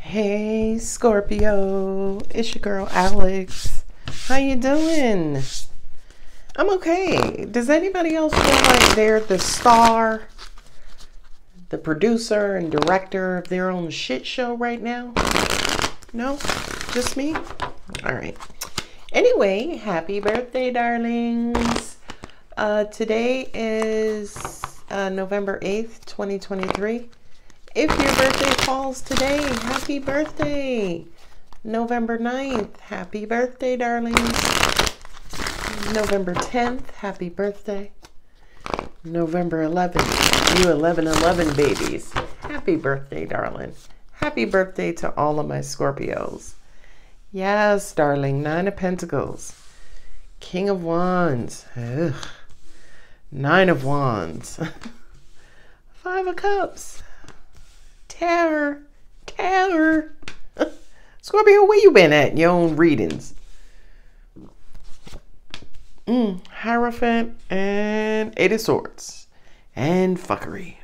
Hey Scorpio, it's your girl Alex. How you doing? I'm okay. Does anybody else feel like they're the star, the producer and director of their own shit show right now? No? Just me? Alright. Anyway, happy birthday, darlings. Today is November 8th, 2023. If your birthday falls today, happy birthday. November 9th, happy birthday, darlings. November 10th, happy birthday. November 11th, you 1111 babies. Happy birthday, darling. Happy birthday to all of my Scorpios. Yes, darling, 9 of Pentacles. King of Wands. Ugh. 9 of Wands. 5 of Cups. Terror. Scorpio, where you been at in your own readings? Hierophant and 8 of Swords. And fuckery.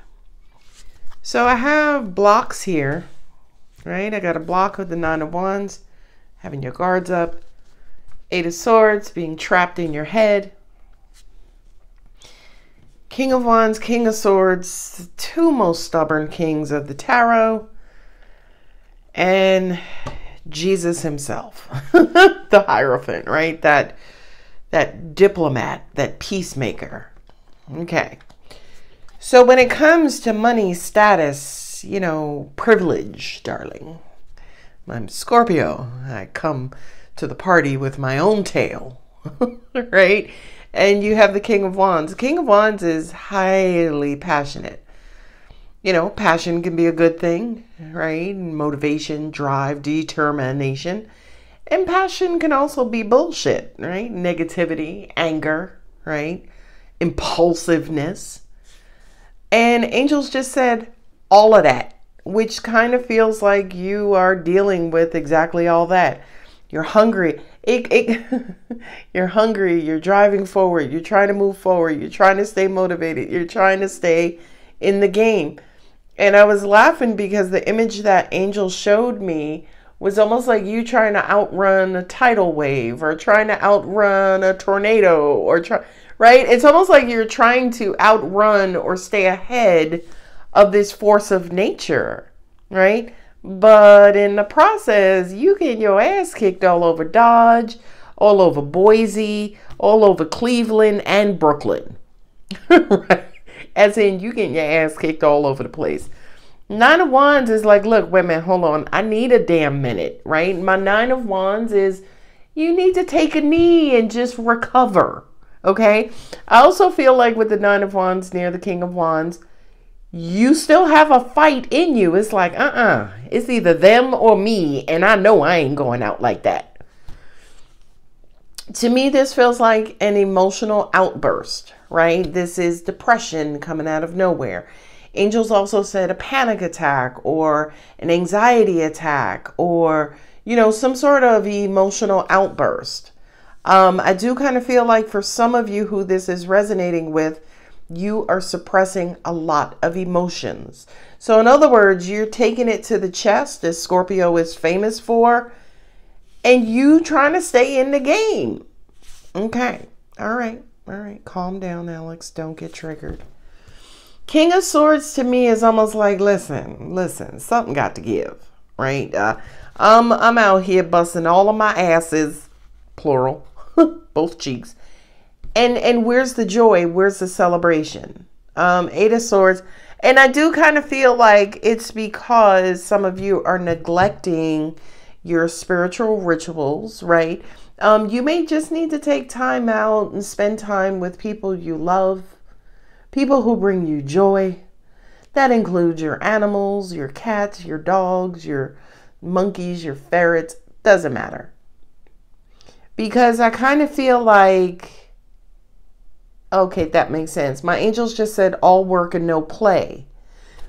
So I have blocks here, right? I got a block with the 9 of Wands, having your guards up. 8 of Swords, being trapped in your head. King of Wands, King of Swords, the two most stubborn kings of the tarot, and Jesus himself, the Hierophant, right? That diplomat, that peacemaker. Okay. So when it comes to money, status, privilege, darling, I'm Scorpio. I come to the party with my own tail, right? And you have the King of Wands. The King of Wands is highly passionate. Passion can be a good thing, right? Motivation, drive, determination. And passion can also be bullshit, right? Negativity, anger, right? Impulsiveness. And angels just said all of that, which kind of feels like you are dealing with exactly all that. You're hungry. You're hungry. You're driving forward. You're trying to move forward. You're trying to stay motivated. You're trying to stay in the game. And I was laughing because the image that angel showed me was almost like you trying to outrun a tidal wave or trying to outrun a tornado right? It's almost like you're trying to outrun or stay ahead of this force of nature, right? But in the process, you get your ass kicked all over Dodge, all over Boise, all over Cleveland and Brooklyn. Right? As in, you getting your ass kicked all over the place. 9 of Wands is like, look, wait a minute, hold on. I need a damn minute, right? My 9 of Wands is you need to take a knee and just recover, okay? I also feel like with the 9 of Wands near the King of Wands, you still have a fight in you. It's like, it's either them or me, and I know I ain't going out like that. To me, this feels like an emotional outburst, right? This is depression coming out of nowhere. Angels also said a panic attack or an anxiety attack or, some sort of emotional outburst. I do kind of feel like for some of you who this is resonating with, you are suppressing a lot of emotions. So in other words, you're taking it to the chest, as Scorpio is famous for, and you trying to stay in the game. Okay. All right. Calm down, Alex. Don't get triggered. King of Swords to me is almost like, listen, something got to give, right? I'm out here busting all of my asses, plural, both cheeks. And where's the joy? Where's the celebration? 8 of Swords. And I do kind of feel like it's because some of you are neglecting your spiritual rituals, right? You may just need to take time out and spend time with people you love, people who bring you joy. That includes your animals, your cats, your dogs, your monkeys, your ferrets. Doesn't matter. Because I kind of feel like, okay, that makes sense. My angels just said all work and no play.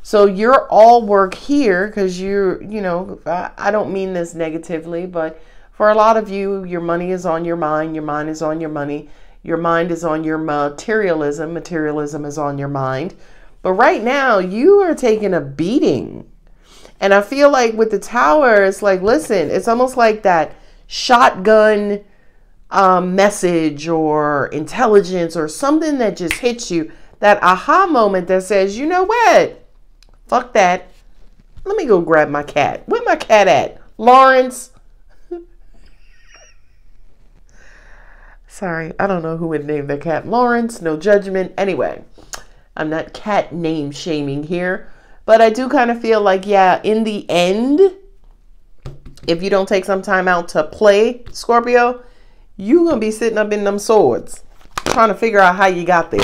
So you're all work here because I don't mean this negatively, but for a lot of you, your money is on your mind. Your mind is on your money. Your mind is on your materialism. Materialism is on your mind. But right now, you are taking a beating. And I feel like with the Tower, it's like, listen, it's almost like that shotgun message or intelligence or something that just hits you. That aha moment that says, you know what? Fuck that. Let me go grab my cat. Where my cat at? Lawrence? Sorry, I don't know who would name their cat Lawrence. No judgment. Anyway, I'm not cat name shaming here. But I do kind of feel like, yeah, in the end, if you don't take some time out to play, Scorpio, you're going to be sitting up in them swords, trying to figure out how you got there.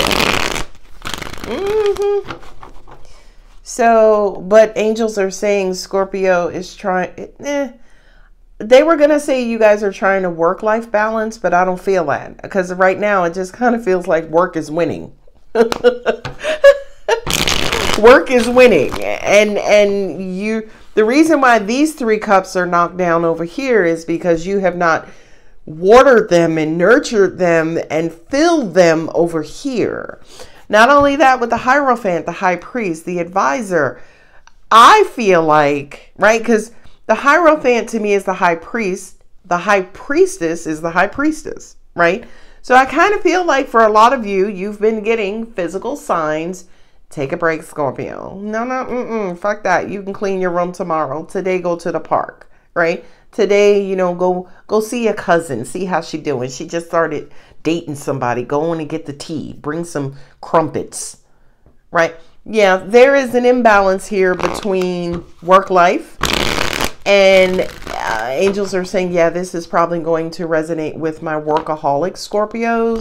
So, but angels are saying Scorpio is trying, they were going to say you guys are trying to work-life balance, but I don't feel that. Because right now, it just kind of feels like work is winning. Work is winning. And you, the reason why these 3 cups are knocked down over here is because you have not watered them and nurtured them and filled them over here. Not only that, with the Hierophant, the high priest, the advisor, I feel like, right? Because the Hierophant to me is the high priest. The high priestess is the high priestess, right? So I kind of feel like for a lot of you, you've been getting physical signs. Take a break, Scorpio. No, fuck that. You can clean your room tomorrow. Today, go to the park, right? Today, you know, go see your cousin. See how she doing. She just started dating somebody. Go in and get the tea. Bring some crumpets, right? Yeah, there is an imbalance here between work life and angels are saying, yeah, this is probably going to resonate with my workaholic Scorpios.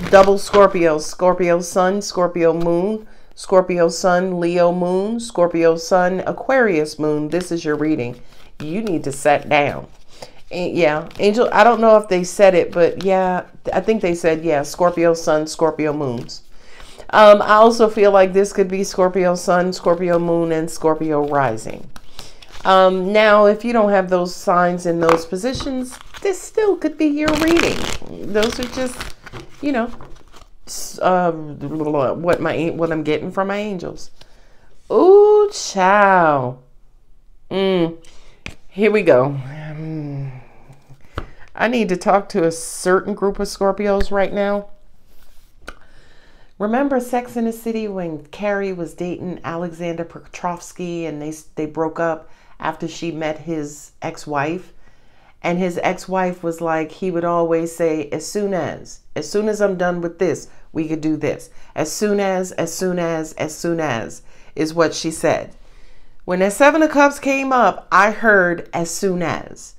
Double Scorpios, Scorpio Sun, Scorpio Moon, Scorpio Sun, Leo Moon, Scorpio Sun, Aquarius Moon. This is your reading. You need to set down. And yeah, angel, I don't know if they said it, but yeah, I think they said, yeah, Scorpio Sun, Scorpio Moons. I also feel like this could be Scorpio Sun, Scorpio Moon, and Scorpio Rising. Now, if you don't have those signs in those positions, this still could be your reading. Those are just, you know, what I'm getting from my angels. Ooh, child. Here we go. I need to talk to a certain group of Scorpios right now. Remember Sex in the City when Carrie was dating Alexander Petrovsky and they broke up after she met his ex-wife? And his ex-wife was like, he would always say, as soon as I'm done with this, we could do this. As soon as is what she said. When that 7 of Cups came up, I heard as soon as.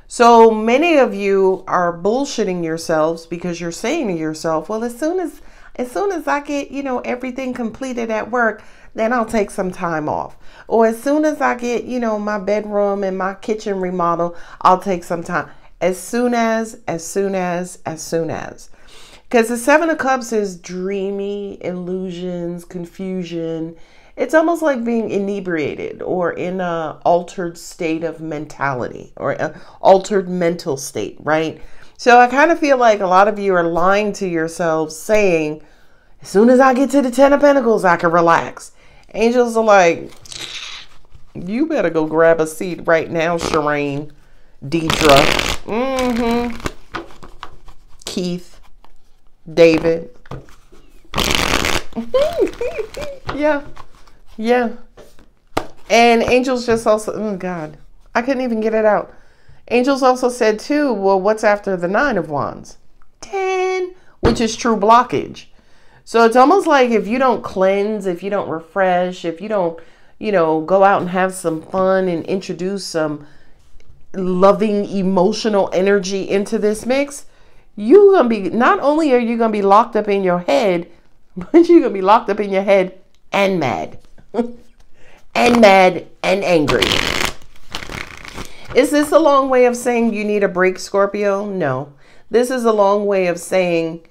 So many of you are bullshitting yourselves because you're saying to yourself, well, as soon as I get, you know, everything completed at work, then I'll take some time off. Or as soon as I get, you know, my bedroom and my kitchen remodel, I'll take some time. As soon as. Because the 7 of Cups is dreamy, illusions, confusion. It's almost like being inebriated or in an altered state of mentality or an altered mental state, right? So I kind of feel like a lot of you are lying to yourselves saying, as soon as I get to the 10 of Pentacles, I can relax. Angels are like, you better go grab a seat right now, Shireen, Deidre, Keith, David. Yeah. And angels just also, oh God, I couldn't even get it out. Angels also said too, well, what's after the 9 of Wands? 10, which is true blockage. So it's almost like if you don't cleanse, if you don't refresh, if you don't, you know, go out and have some fun and introduce some loving emotional energy into this mix, you're going to be, not only are you going to be locked up in your head, but you're going to be locked up in your head and mad. And mad and angry. Is this a long way of saying you need a break, Scorpio? No. This is a long way of saying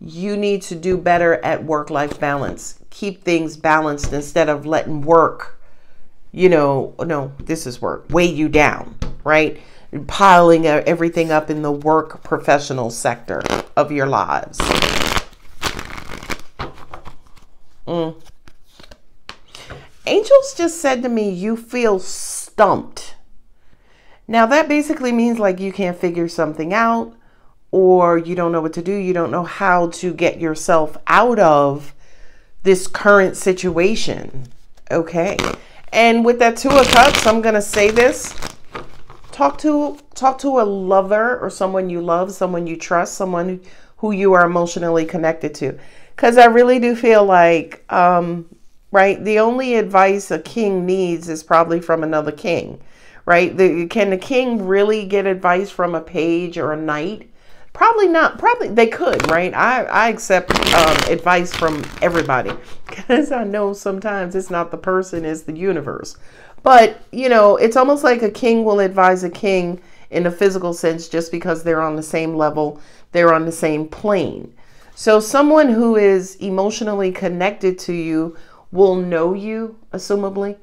you need to do better at work-life balance. Keep things balanced instead of letting work, you know, no, this is work, weigh you down, right? Piling everything up in the work professional sector of your lives. Angels just said to me, you feel stumped. Now that basically means like you can't figure something out, or you don't know what to do. You don't know how to get yourself out of this current situation. Okay. And with that 2 of Cups, I'm going to say this. Talk to a lover or someone you love, someone you trust, someone who you are emotionally connected to. Because I really do feel like, right, the only advice a king needs is probably from another king, right? Can the king really get advice from a page or a knight? Probably not. Probably they could, right? I accept advice from everybody because I know sometimes it's not the person, it's the universe. But, you know, it's almost like a king will advise a king in a physical sense just because they're on the same level, they're on the same plane. So someone who is emotionally connected to you will know you, assumably,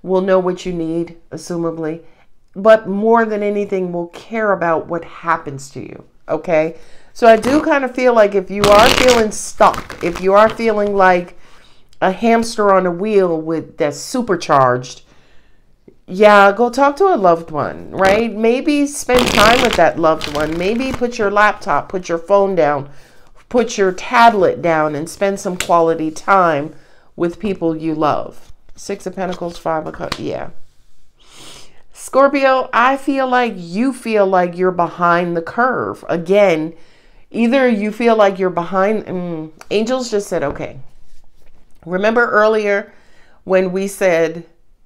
will know what you need, assumably, but more than anything will care about what happens to you, okay? So I do kind of feel like if you are feeling stuck, if you are feeling like a hamster on a wheel that's supercharged, yeah, go talk to a loved one, right? Maybe spend time with that loved one. Maybe put your laptop, put your phone down, put your tablet down and spend some quality time with people you love. 6 of Pentacles, 5 of Cups, yeah. Scorpio, I feel like you feel like you're behind the curve. Again, either you feel like you're behind, angels just said, okay. Remember earlier when we said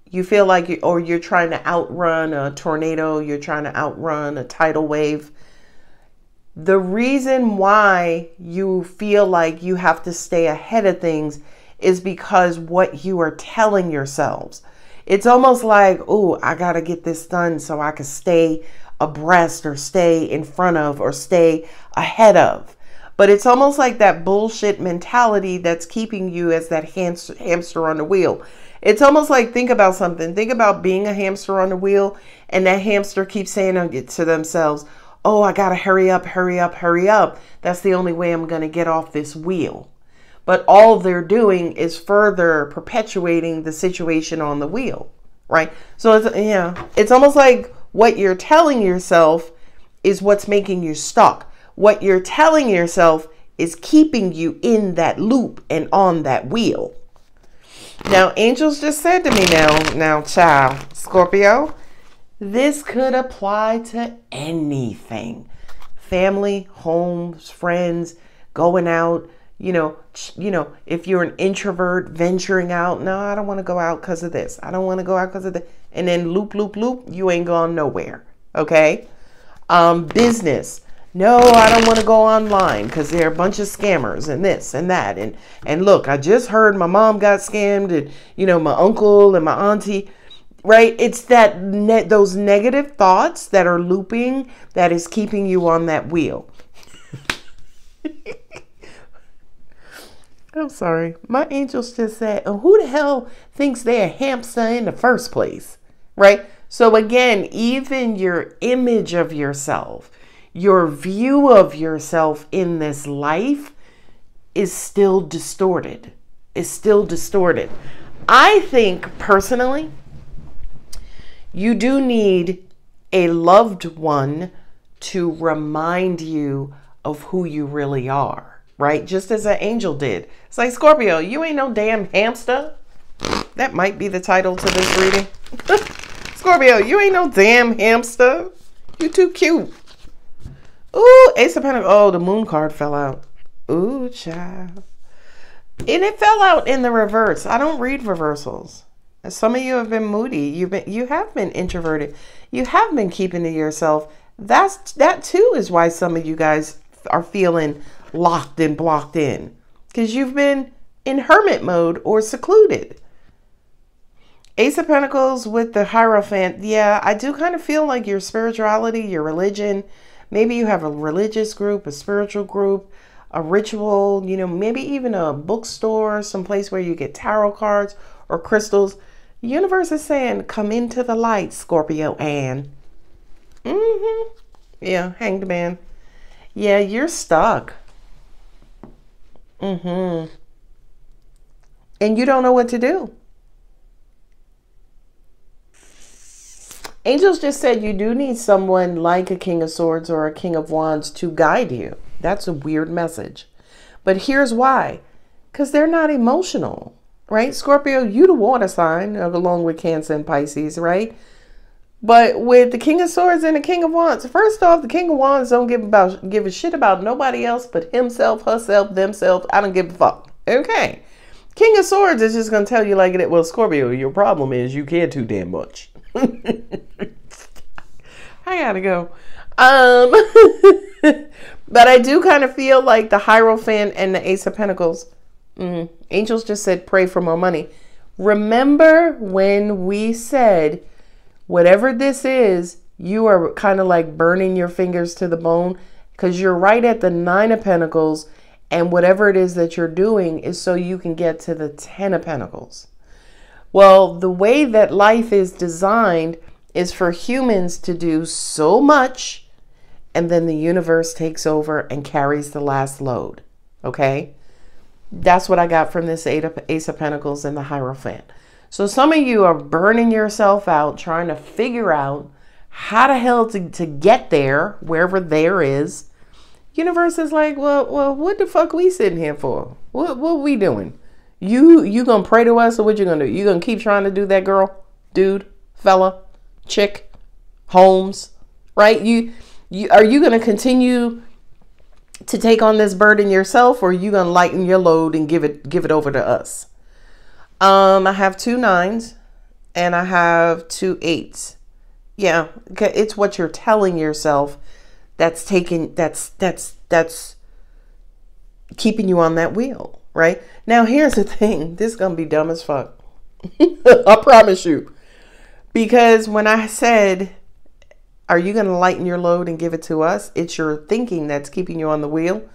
you feel like you're trying to outrun a tornado, you're trying to outrun a tidal wave. The reason why you feel like you have to stay ahead of things is because what you are telling yourselves. It's almost like, oh, I got to get this done so I can stay abreast or stay in front of or stay ahead of. But it's almost like that bullshit mentality that's keeping you as that hamster on the wheel. It's almost like, think about something. Think about being a hamster on the wheel, and that hamster keeps saying to themselves, oh, I got to hurry up, hurry up, hurry up. That's the only way I'm going to get off this wheel. But all they're doing is further perpetuating the situation on the wheel, right? So it's almost like what you're telling yourself is what's making you stuck. What you're telling yourself is keeping you in that loop and on that wheel. Now, angels just said to me now, child, Scorpio, this could apply to anything. Family, homes, friends, going out, you know, if you're an introvert venturing out, no, I don't want to go out because of this. I don't want to go out because of that. And then loop, you ain't gone nowhere. Okay. Business. No, I don't want to go online because there are a bunch of scammers and this and that. And look, I just heard my mom got scammed and, you know, my uncle and my auntie, right? It's that those negative thoughts that are looping that is keeping you on that wheel. I'm sorry. My angels just said, oh, who the hell thinks they're a hamster in the first place? Right? So again, even your image of yourself, your view of yourself in this life is still distorted. I think personally, you do need a loved one to remind you of who you really are. Right? Just as an angel did. It's like, Scorpio, you ain't no damn hamster. That might be the title to this reading. Scorpio, you ain't no damn hamster. You too cute. Ooh, Ace of Pentacles. Oh, the moon card fell out. Ooh, child. And it fell out in the reverse. I don't read reversals. Some of you have been moody. You have been introverted. You have been keeping to yourself. That too is why some of you guys are feeling locked and blocked in, because you've been in hermit mode or secluded. Ace of Pentacles with the Hierophant. Yeah, I do kind of feel like your spirituality, your religion, maybe you have a religious group, a spiritual group, a ritual, you know, maybe even a bookstore, someplace where you get tarot cards or crystals. The universe is saying, come into the light, Scorpio Ann. Yeah, Hanged Man. Yeah, you're stuck. And you don't know what to do. Angels just said you do need someone like a King of Swords or a King of Wands to guide you. That's a weird message. But here's why. Because they're not emotional, right? Scorpio, you the water sign, along with Cancer and Pisces, right? But with the King of Swords and the King of Wands, first off, the King of Wands don't give a shit about nobody else but himself, herself, themselves. I don't give a fuck. Okay. King of Swords is just going to tell you like it. Well, Scorpio, your problem is you care too damn much. I gotta go. But I do kind of feel like the Hierophant and the Ace of Pentacles. Angels just said pray for more money. Remember when we said whatever this is, you are kind of like burning your fingers to the bone because you're right at the 9 of Pentacles, and whatever it is that you're doing is so you can get to the 10 of Pentacles. Well, the way that life is designed is for humans to do so much, and then the universe takes over and carries the last load. Okay? That's what I got from this Ace of Pentacles and the Hierophant. So some of you are burning yourself out trying to figure out how the hell to get there, wherever there is. Universe is like, well, what the fuck we sitting here for? What we doing? You gonna pray to us, or what you gonna do? You gonna keep trying to do that, girl, dude, fella, chick, Holmes, right? Are you gonna continue to take on this burden yourself, or are you gonna lighten your load and give it over to us? I have 2 9s and I have 2 8s. Yeah, it's what you're telling yourself that's keeping you on that wheel, right? Now, here's the thing. This is going to be dumb as fuck. I promise you. Because when I said, are you going to lighten your load and give it to us? It's your thinking that's keeping you on the wheel.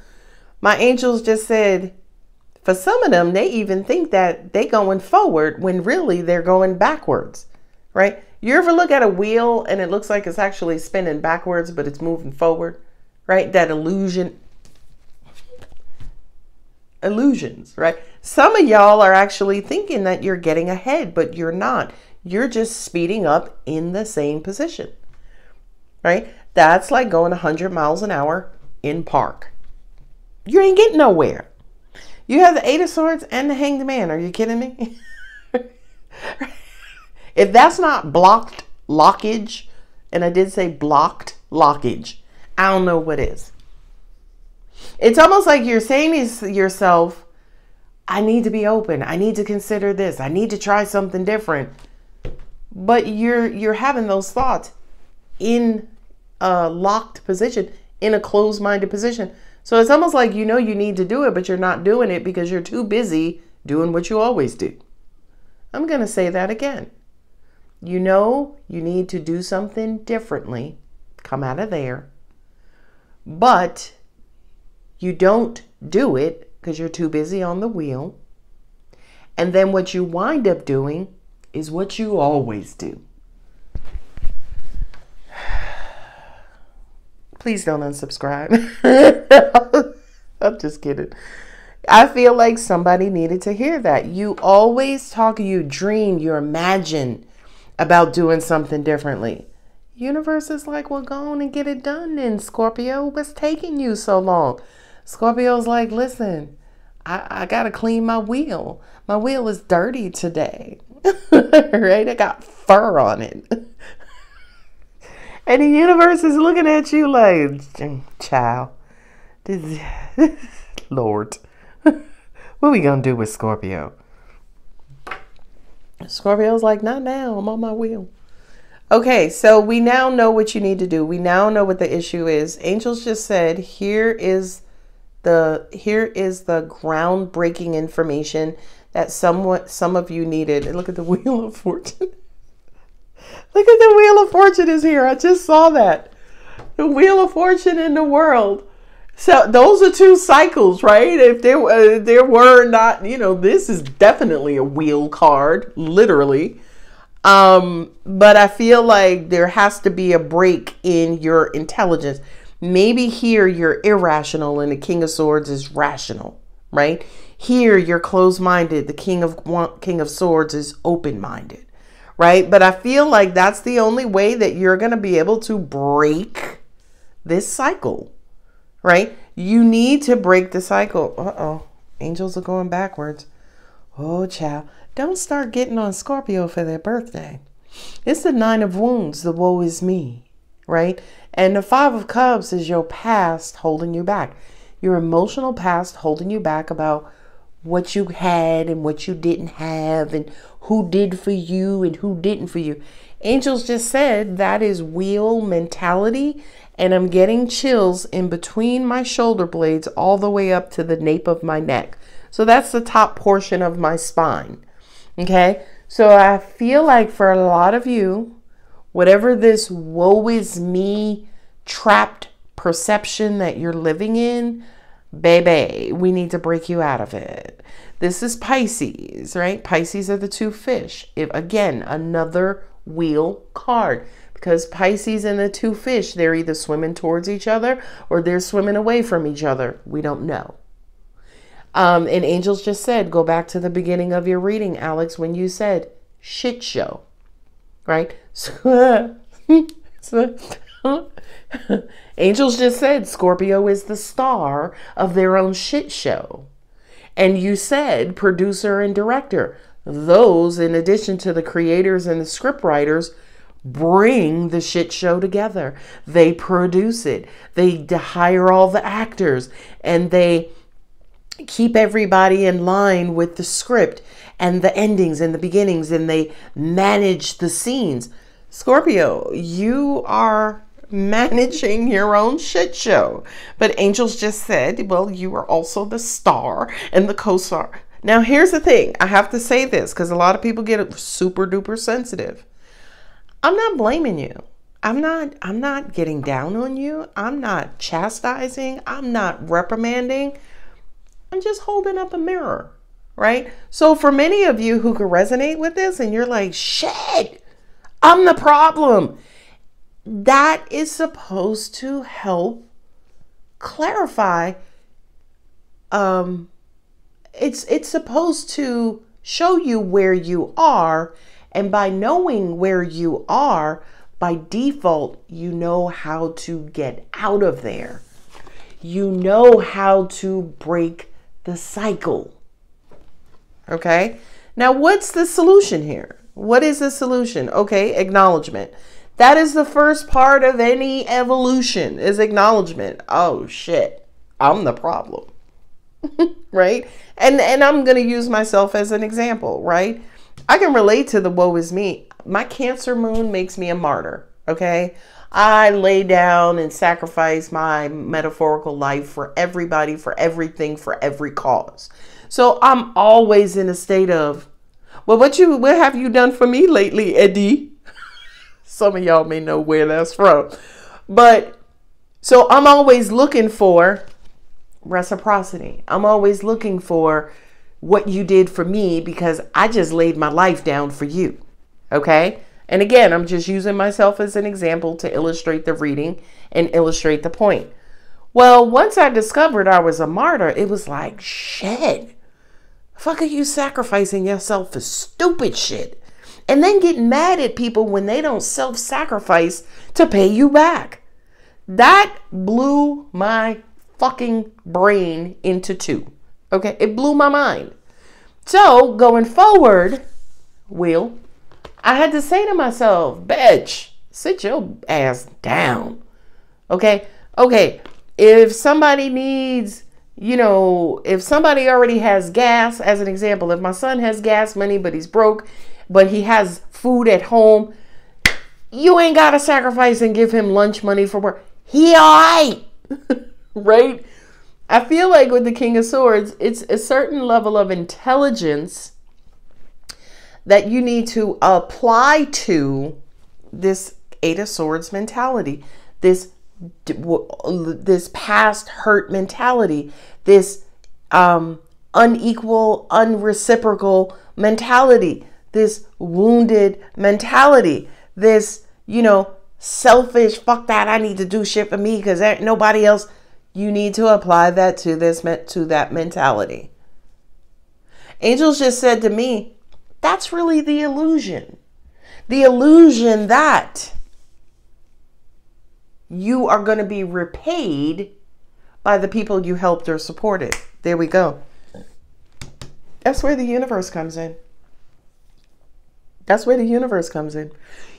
My angels just said, for some of them, they even think that they going forward when really they're going backwards, right? You ever look at a wheel and it looks like it's actually spinning backwards, but it's moving forward, right? That illusions, right? Some of y'all are actually thinking that you're getting ahead, but you're not. You're just speeding up in the same position, right? That's like going 100 miles an hour in park. You ain't getting nowhere. You have the 8 of Swords and the Hanged Man. Are you kidding me? If that's not blocked lockage, and I did say blocked lockage, I don't know what is. It's almost like you're saying to yourself, I need to be open. I need to consider this. I need to try something different. But you're having those thoughts in a locked position, in a closed-minded position. So it's almost like you know you need to do it, but you're not doing it because you're too busy doing what you always do. I'm going to say that again. You know you need to do something differently. Come out of there. But you don't do it because you're too busy on the wheel. And then what you wind up doing is what you always do. Please don't unsubscribe. I'm just kidding. I feel like somebody needed to hear that. You always talk, you dream, you imagine about doing something differently. Universe is like, well, go on and get it done then, Scorpio. What's taking you so long? Scorpio's like, listen, I got to clean my wheel. My wheel is dirty today. Right? I got fur on it. And the universe is looking at you like, child, Lord, what are we going to do with Scorpio? Scorpio's like, not now. I'm on my wheel. Okay, so we now know what you need to do. We now know what the issue is. Angels just said, here is the groundbreaking information that some of you needed. And look at the Wheel of Fortune. Look at the Wheel of Fortune is here. I just saw that. The Wheel of Fortune in the world. So those are 2 cycles, right? If there were not, this is definitely a wheel card, literally. But I feel like there has to be a break in your intelligence. Maybe here you're irrational and the King of Swords is rational, right? Here you're closed-minded. The King of Swords is open-minded, right? But I feel like that's the only way that you're going to be able to break this cycle, right? You need to break the cycle. Uh-oh, angels are going backwards. Oh, child, don't start getting on Scorpio for their birthday. It's the 9 of Wands, the woe is me, right? And the 5 of Cups is your past holding you back. Your emotional past holding you back about what you had and what you didn't have and who did for you and who didn't for you. Angels just said that is wheel mentality, and I'm getting chills in between my shoulder blades all the way up to the nape of my neck. So that's the top portion of my spine. Okay, so I feel like for a lot of you, whatever this woe is me trapped perception that you're living in, baby, we need to break you out of it. This is Pisces, right? Pisces are the 2 fish. If again, another wheel card, because Pisces and the 2 fish, they're either swimming towards each other or they're swimming away from each other. We don't know. And angels just said, go back to the beginning of your reading, Alex, when you said shit show, right? Angels just said Scorpio is the star of their own shit show. And you said producer and director. Those, in addition to the creators and the script writers, bring the shit show together. They produce it. They hire all the actors and they keep everybody in line with the script and the endings and the beginnings, and they manage the scenes. Scorpio, you are managing your own shit show. But angels just said, well, you are also the star and the co-star. Now, here's the thing. I have to say this because a lot of people get super duper sensitive. I'm not blaming you. I'm not getting down on you. I'm not chastising. I'm not reprimanding. I'm just holding up a mirror, right? So for many of you who can resonate with this and you're like, shit, I'm the problem. That is supposed to help clarify. It's supposed to show you where you are. And by knowing where you are, by default, you know how to get out of there. You know how to break the cycle. Okay. Now, what's the solution here? What is the solution? Okay. Acknowledgement. That is the first part of any evolution, is acknowledgement. Oh shit, I'm the problem. Right? And I'm going to use myself as an example, right? I can relate to the woe is me. My Cancer moon makes me a martyr. Okay. I lay down and sacrifice my metaphorical life for everybody, for everything, for every cause. So I'm always in a state of, well, what have you done for me lately, Eddie? Some of y'all may know where that's from. But so I'm always looking for reciprocity. I'm always looking for what you did for me because I just laid my life down for you. Okay. And again, I'm just using myself as an example to illustrate the reading and illustrate the point. Well, once I discovered I was a martyr, it was like, shit, fuck are you sacrificing yourself for stupid shit? And then getting mad at people when they don't self-sacrifice to pay you back. That blew my fucking brain into 2. Okay, it blew my mind. So going forward, Will, I had to say to myself, bitch, sit your ass down. Okay. If somebody needs, if somebody already has gas, as an example, if my son has gas money, but he's broke, but he has food at home, you ain't got to sacrifice and give him lunch money for work. He all right. Right? I feel like with the King of Swords, it's a certain level of intelligence that you need to apply to this 8 of Swords mentality, this past hurt mentality, this unequal, unreciprocal mentality, this wounded mentality, this, selfish, fuck that, I need to do shit for me because nobody else. You need to apply that to that mentality. Angels just said to me, that's really the illusion. The illusion that you are going to be repaid by the people you helped or supported. There we go. That's where the universe comes in. That's where the universe comes in.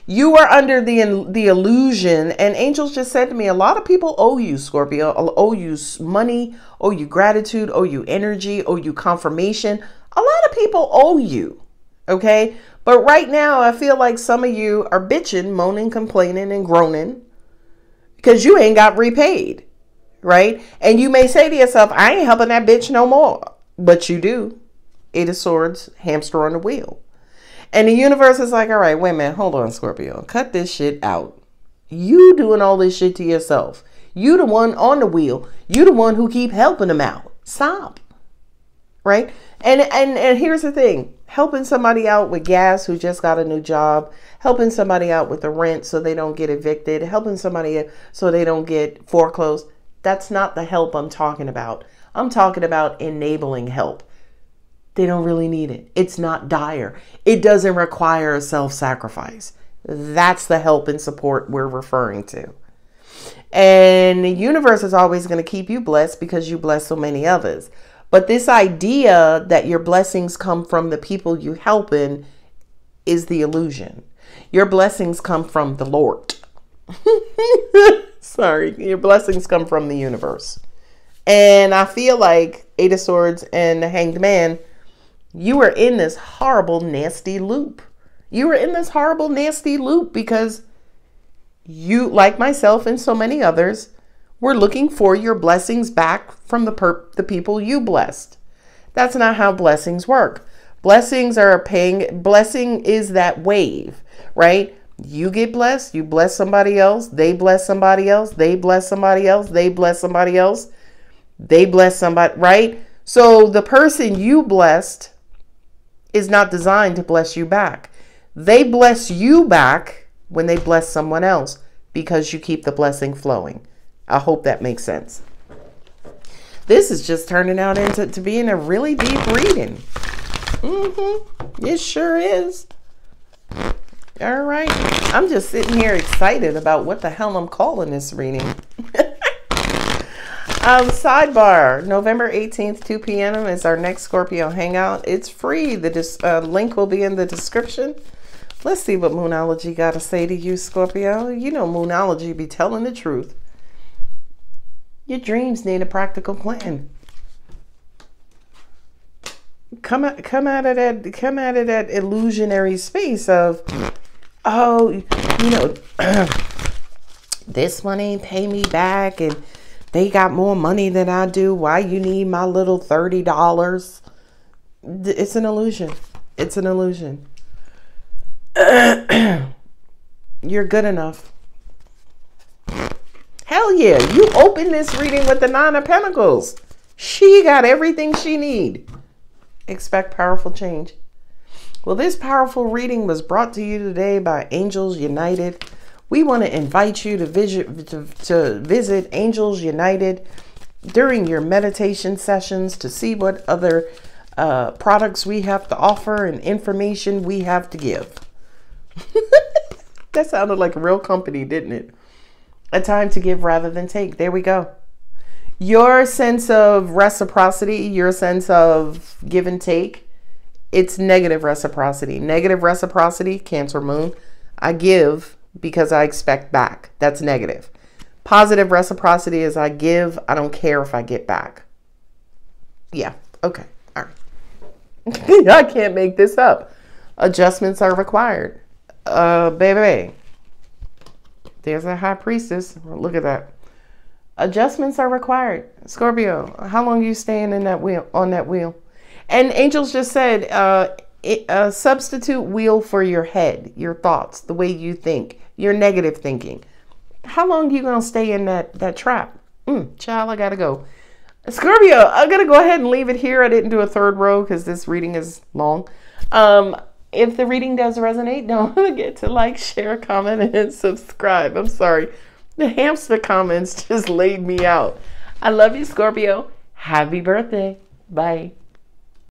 You are under the illusion, and angels just said to me, a lot of people owe you, Scorpio, owe you money, owe you gratitude, owe you energy, owe you confirmation. A lot of people owe you, okay? But right now, I feel like some of you are bitching, moaning, complaining, and groaning because you ain't got repaid, right? And you may say to yourself, I ain't helping that bitch no more, but you do. Eight of Swords, hamster on the wheel. And the universe is like, all right, wait a minute. Hold on, Scorpio. Cut this shit out. You doing all this shit to yourself. You the one on the wheel. You the one who keep helping them out. Stop. Right? And here's the thing. Helping somebody out with gas who just got a new job. Helping somebody out with the rent so they don't get evicted. Helping somebody so they don't get foreclosed. That's not the help I'm talking about. I'm talking about enabling help. They don't really need it. It's not dire. It doesn't require a self-sacrifice. That's the help and support we're referring to. And the universe is always going to keep you blessed because you bless so many others. But this idea that your blessings come from the people you helping is the illusion. Your blessings come from the Lord. Sorry, your blessings come from the universe. And I feel like Eight of Swords and the Hanged Man, you were in this horrible, nasty loop. You were in this horrible, nasty loop because you, like myself and so many others, were looking for your blessings back from the people you blessed. That's not how blessings work. Blessings are blessing is that wave, right? You get blessed, you bless somebody else, they bless somebody else, they bless somebody else, they bless somebody else, they bless somebody, right? So the person you blessed is not designed to bless you back. They bless you back when they bless someone else because you keep the blessing flowing. I hope that makes sense. This is just turning out into being a really deep reading. It sure is. All right. I'm just sitting here excited about what the hell I'm calling this reading. Sidebar, November 18th, 2 p.m. is our next Scorpio Hangout. It's free. The link will be in the description. Let's see what Moonology got to say to you, Scorpio. You know Moonology be telling the truth. Your dreams need a practical plan. Come out of that illusionary space of, oh, you know, this money pay me back and they got more money than I do. Why you need my little $30? It's an illusion. It's an illusion. You're good enough. Hell yeah. You open this reading with the Nine of Pentacles. She got everything she need. Expect powerful change. Well, this powerful reading was brought to you today by Angels United. We want to invite you to visit Angels United during your meditation sessions to see what other products we have to offer and information we have to give. That sounded like a real company, didn't it? A time to give rather than take. There we go. Your sense of reciprocity, your sense of give and take, it's negative reciprocity. Negative reciprocity, Cancer Moon. I give because I expect back. That's negative. Positive reciprocity is I give. I don't care if I get back. Yeah. Okay. All right. I can't make this up. Adjustments are required. Baby. There's a High Priestess. Look at that. Adjustments are required. Scorpio, how long are you staying in that wheel, on that wheel? And angels just said, a substitute wheel for your head, your thoughts, the way you think, your negative thinking. How long are you going to stay in that trap? Child, I got to go. Scorpio, I'm going to go ahead and leave it here. I didn't do a third row because this reading is long. If the reading does resonate, don't forget to like, share, comment, and subscribe. I'm sorry. The hamster comments just laid me out. I love you, Scorpio. Happy birthday. Bye.